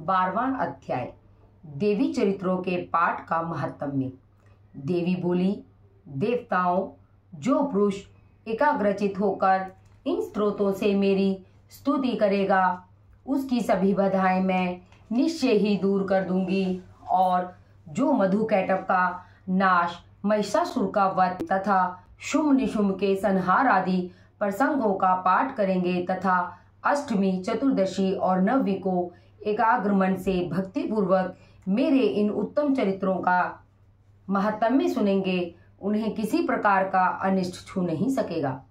12वां अध्याय देवी चरित्रों के पाठ का महात्म्य। देवी बोली, देवताओं, जो पुरुष एकाग्रचित होकर इन स्त्रोतों से मेरी स्तुति करेगा उसकी सभी बाधाएं मैं निश्चय ही दूर कर दूंगी, और जो मधुकैटभ का नाश, महिषासुर का वध तथा शुम्भ निशुम्भ के संहार आदि प्रसंगों का पाठ करेंगे तथा अष्टमी, चतुर्दशी और नवमी को एकाग्र मन से भक्ति पूर्वक मेरे इन उत्तम चरित्रों का महात्म्य सुनेंगे, उन्हें किसी प्रकार का अनिष्ट छू नहीं सकेगा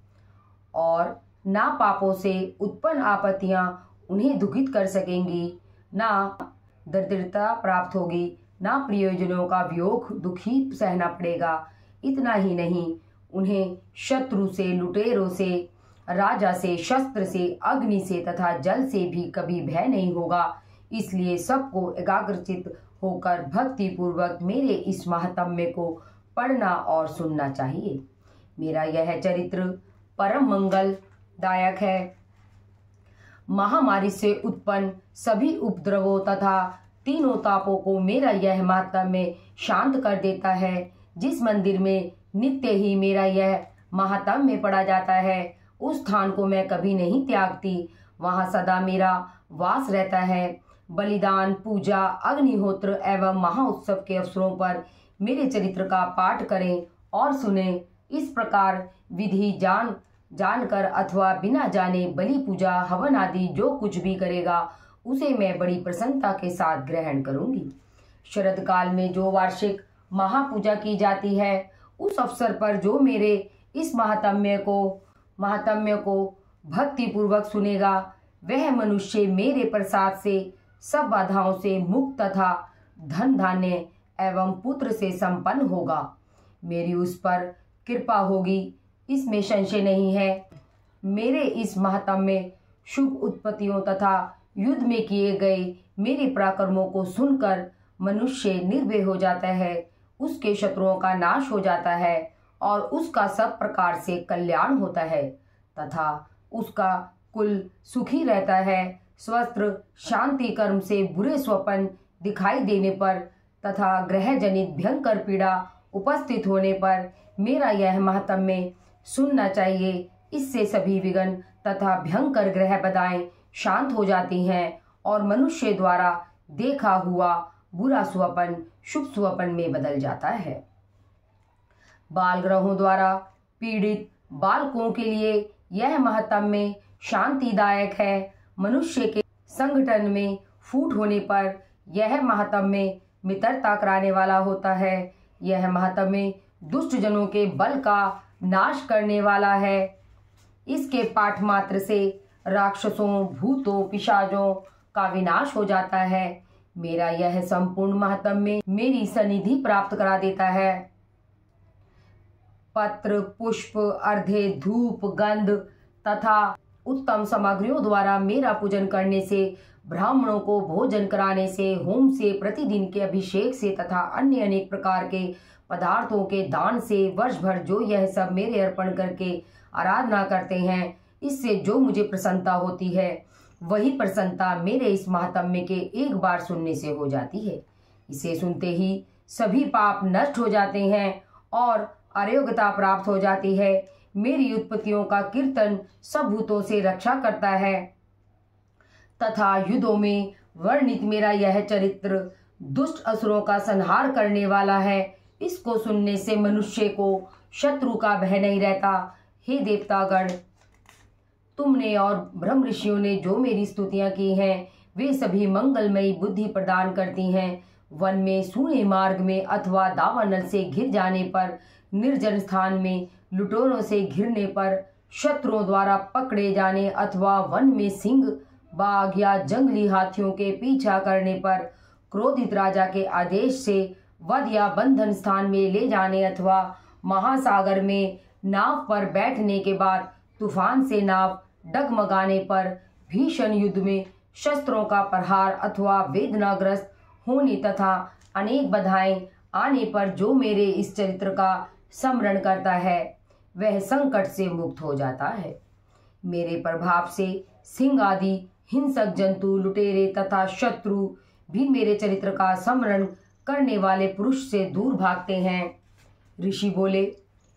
और ना पापों से उत्पन्न आपत्तियां उन्हें दुखित कर सकेंगी, ना दरिद्रता प्राप्त होगी, ना प्रयोजनों का वियोग दुखी सहना पड़ेगा। इतना ही नहीं, उन्हें शत्रु से, लुटेरों से, राजा से, शस्त्र से, अग्नि से तथा जल से भी कभी भय नहीं होगा। इसलिए सबको एकाग्रचित होकर भक्ति पूर्वक मेरे इस महात्म्य को पढ़ना और सुनना चाहिए। मेरा यह चरित्र परम मंगलदायक है। महामारी से उत्पन्न सभी उपद्रवों तथा तीनों तापों को मेरा यह महात्म्य शांत कर देता है। जिस मंदिर में नित्य ही मेरा यह महात्म्य पढ़ा जाता है, उस स्थान को मैं कभी नहीं त्यागती। वहाँ सदा मेरा वास रहता है। बलिदान, पूजा, अग्निहोत्र एवं महाउत्सव के अवसरों पर मेरे चरित्र का पाठ करें और सुने। इस प्रकार विधि जानकर अथवा बिना जाने बलि, पूजा, हवन आदि जो कुछ भी करेगा उसे मैं बड़ी प्रसन्नता के साथ ग्रहण करूंगी। शरद काल में जो वार्षिक महापूजा की जाती है, उस अवसर पर जो मेरे इस महात्म्य को भक्ति पूर्वक सुनेगा, वह मनुष्य मेरे प्रसाद से सब बाधाओं से मुक्त तथा धन धान्य एवं पुत्र से संपन्न होगा। मेरी उस पर कृपा होगी, इसमें संशय नहीं है। मेरे इस महात्म्य, शुभ उत्पत्तियों तथा युद्ध में किए गए मेरे पराक्रमों को सुनकर मनुष्य निर्भय हो जाता है, उसके शत्रुओं का नाश हो जाता है और उसका सब प्रकार से कल्याण होता है तथा उसका कुल सुखी रहता है। स्वस्त्र, शांति, कर्म से बुरे स्वप्न दिखाई देने पर तथा ग्रह जनित भयंकर पीड़ा उपस्थित होने पर मेरा यह महात्म्य सुनना चाहिए। इससे सभी विघ्न तथा भयंकर ग्रह बाधाएं शांत हो जाती हैं और मनुष्य द्वारा देखा हुआ बुरा स्वप्न शुभ स्वप्न में बदल जाता है। बाल ग्रहों द्वारा पीड़ित बालकों के लिए यह महात्म्य शांतिदायक है। मनुष्य के संगठन में फूट होने पर यह महात्म्य मित्रता कराने वाला होता है। यह महात्म्य दुष्ट जनों के बल का नाश करने वाला है। इसके पाठ मात्र से राक्षसों, भूतों, पिशाचों का विनाश हो जाता है। मेरा यह संपूर्ण महात्म्य मेरी सनिधि प्राप्त करा देता है। पत्र, पुष्प, अर्घ्य, धूप, गंध तथा उत्तम सामग्रियों द्वारा मेरा पूजन करने से, ब्राह्मणों को भोजन कराने से, होम से, प्रतिदिन के अभिषेक से तथा अन्य अनेक प्रकार के पदार्थों के दान से वर्ष भर जो यह सब मेरे अर्पण करके आराधना करते हैं, इससे जो मुझे प्रसन्नता होती है, वही प्रसन्नता मेरे इस महात्म्य के एक बार सुनने से हो जाती है। इसे सुनते ही सभी पाप नष्ट हो जाते हैं और आरोग्यता प्राप्त हो जाती है। मेरी उत्पत्तियों का कीर्तन सब भूतों से रक्षा करता है तथा युद्धों में वर्णित मेरा यह चरित्र दुष्ट असुरों का संहार करने वाला है। इसको सुनने से मनुष्य को शत्रु का भय नहीं रहता। हे देवतागण, तुमने और ब्रह्म ऋषियों ने जो मेरी स्तुतियां की हैं, वे सभी मंगलमयी बुद्धि प्रदान करती हैं। वन में, सूने मार्ग में अथवा दावानल से घिर जाने पर, निर्जन स्थान में लुटेरों से घिरने पर, शत्रुओं द्वारा पकड़े जाने अथवा वन में सिंह, बाघ या जंगली हाथियों के पीछा करने पर, क्रोधित राजा के आदेश से वध या बंधन स्थान में ले जाने अथवा महासागर में नाव पर बैठने के बाद तूफान से नाव डगमगाने पर, भीषण युद्ध में शस्त्रों का प्रहार अथवा वेदनाग्रस्त होने तथा अनेक बाधाएं आने पर जो मेरे इस चरित्र का स्मरण करता है, वह संकट से मुक्त हो जाता है। मेरे प्रभाव से सिंह आदि हिंसक जंतु, लुटेरे तथा शत्रु भी मेरे चरित्र का स्मरण करने वाले पुरुष से दूर भागते हैं। ऋषि बोले,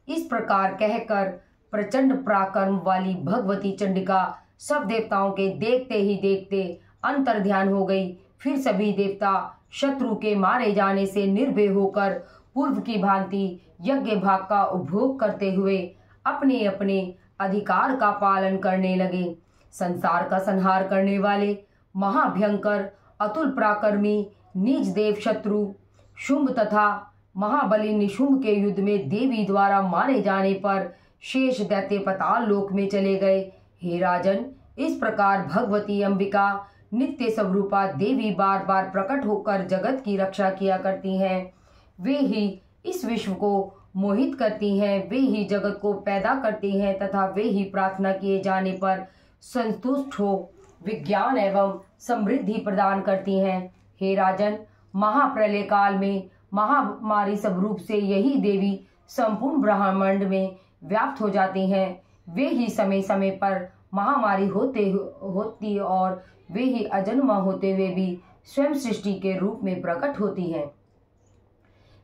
इस प्रकार कहकर प्रचंड पराक्रम वाली भगवती चंडिका सब देवताओं के देखते ही देखते अंतर्ध्यान हो गई। फिर सभी देवता शत्रु के मारे जाने से निर्भय होकर पूर्व की भांति यज्ञ भाग का उपभोग करते हुए अपने अपने अधिकार का पालन करने लगे। संसार का संहार करने वाले महाभयंकर अतुल पराक्रमी नीच देव शत्रु शुंभ तथा महाबली निशुंभ के युद्ध में देवी द्वारा मारे जाने पर शेष दैत्य पाताल लोक में चले गए। हे राजन, इस प्रकार भगवती अंबिका नित्य स्वरूपा देवी बार बार प्रकट होकर जगत की रक्षा किया करती हैं। वे ही इस विश्व को मोहित करती हैं, वे ही जगत को पैदा करती हैं तथा वे ही प्रार्थना किए जाने पर संतुष्ट हो विज्ञान एवं समृद्धि प्रदान करती हैं। हे राजन, महाप्रलय काल में महामारी स्वरूप से यही देवी संपूर्ण ब्रह्मांड में व्याप्त हो जाती हैं। वे ही समय समय पर महामारी होती और वे ही अजन्मा होते हुए भी स्वयं सृष्टि के रूप में प्रकट होती हैं।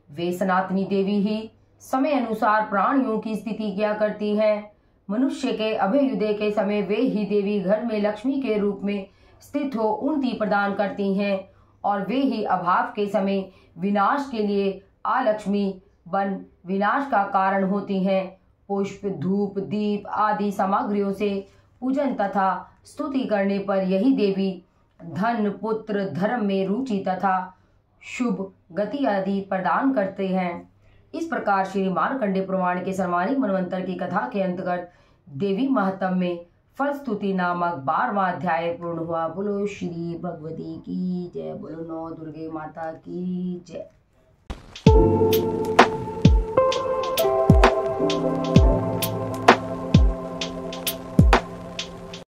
वे सनातनी देवी ही समय अनुसार प्राणियों की स्थिति किया करती हैं। मनुष्य के अभ्युदय के समय वे ही देवी घर में लक्ष्मी के रूप में स्थित हो उन्नति प्रदान करती हैं और वे ही अभाव के समय विनाश के लिए अलक्ष्मी बन विनाश का कारण होती हैं। पुष्प, धूप, दीप आदि सामग्रियों से पूजन तथा स्तुति करने पर यही देवी धन, पुत्र, धर्म में रुचि तथा शुभ गति आदि प्रदान करते हैं। इस प्रकार श्री मार्कंडेय पुराण के सर्वाणी मनवंतर की कथा के अंतर्गत देवी महत्व में फलस्तुति नामक 12वां अध्याय पूर्ण हुआ। बोलो श्री भगवती की जय, बोलो नौ दुर्गे माता की जय।